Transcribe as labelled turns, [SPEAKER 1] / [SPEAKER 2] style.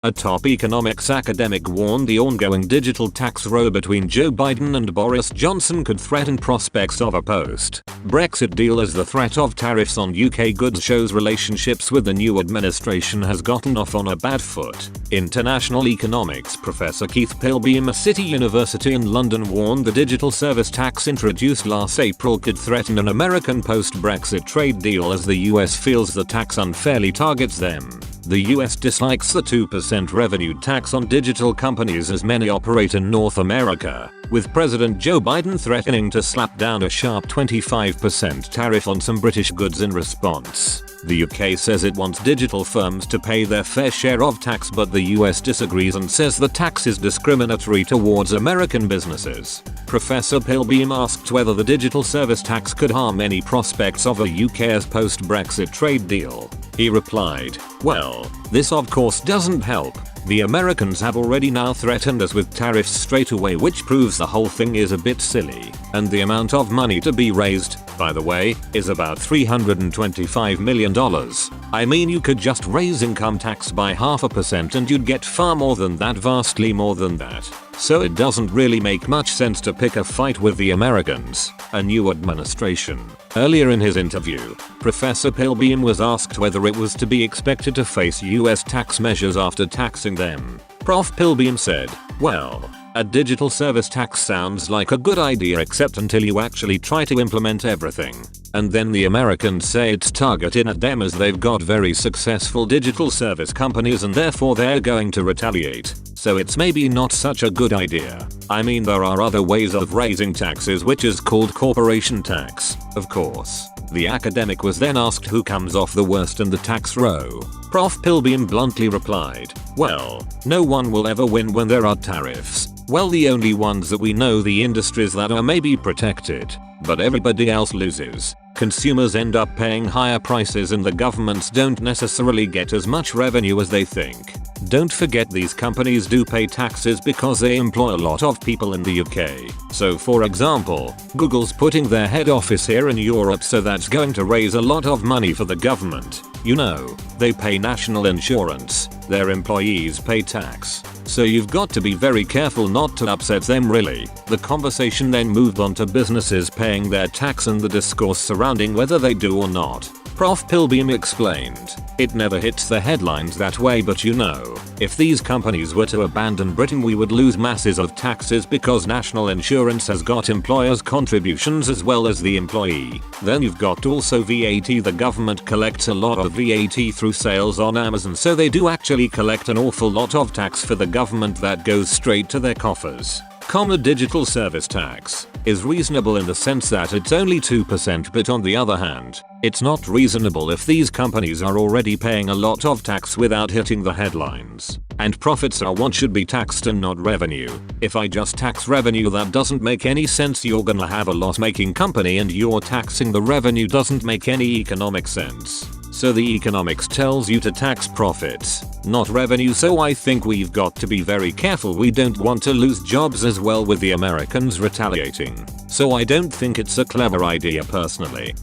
[SPEAKER 1] A top economics academic warned the ongoing digital tax row between Joe Biden and Boris Johnson could threaten prospects of a post-Brexit deal, as the threat of tariffs on UK goods shows relationships with the new administration has gotten off on a bad foot. International economics professor Keith Pilbeam at City University in London warned the digital service tax introduced last April could threaten an American post-Brexit trade deal, as the US feels the tax unfairly targets them. The US dislikes the 2% revenue tax on digital companies, as many operate in North America, with President Joe Biden threatening to slap down a sharp 25% tariff on some British goods in response. The UK says it wants digital firms to pay their fair share of tax, but the US disagrees and says the tax is discriminatory towards American businesses. Professor Pilbeam asked whether the digital service tax could harm any prospects of a UK's post-Brexit trade deal. He replied, "Well, this of course doesn't help. The Americans have already now threatened us with tariffs straight away, which proves the whole thing is a bit silly. And the amount of money to be raised, by the way, is about $325 million. I mean, you could just raise income tax by 0.5% and you'd get far more than that, vastly more than that. So it doesn't really make much sense to pick a fight with the Americans, a new administration." Earlier in his interview, Professor Pilbeam was asked whether it was to be expected to face US tax measures after taxing them. Prof. Pilbeam said, "Well, a digital service tax sounds like a good idea, except until you actually try to implement everything. And then the Americans say it's targeted at them, as they've got very successful digital service companies and therefore they're going to retaliate. So it's maybe not such a good idea. I mean, there are other ways of raising taxes, which is called corporation tax, of course." The academic was then asked who comes off the worst in the tax row. Prof. Pilbeam bluntly replied, "Well, no one will ever win when there are tariffs. Well, the only ones that we know, the industries that are maybe protected, but everybody else loses. Consumers end up paying higher prices and the governments don't necessarily get as much revenue as they think. Don't forget, these companies do pay taxes because they employ a lot of people in the UK. So for example, Google's putting their head office here in Europe, so that's going to raise a lot of money for the government. You know, they pay national insurance, their employees pay tax. So you've got to be very careful not to upset them, really." The conversation then moved on to businesses paying their tax and the discourse surrounding whether they do or not. Prof. Pilbeam explained, "It never hits the headlines that way, but you know, if these companies were to abandon Britain, we would lose masses of taxes because national insurance has got employers' contributions as well as the employee. Then you've got also VAT. The government collects a lot of VAT through sales on Amazon, so they do actually collect an awful lot of tax for the government that goes straight to their coffers." The digital service tax is reasonable in the sense that it's only 2%, but on the other hand, it's not reasonable if these companies are already paying a lot of tax without hitting the headlines. And profits are what should be taxed and not revenue. If I just tax revenue, that doesn't make any sense. You're gonna have a loss-making company and you're taxing the revenue, doesn't make any economic sense. So the economics tells you to tax profits, not revenue. So I think we've got to be very careful. We don't want to lose jobs as well with the Americans retaliating. So I don't think it's a clever idea personally.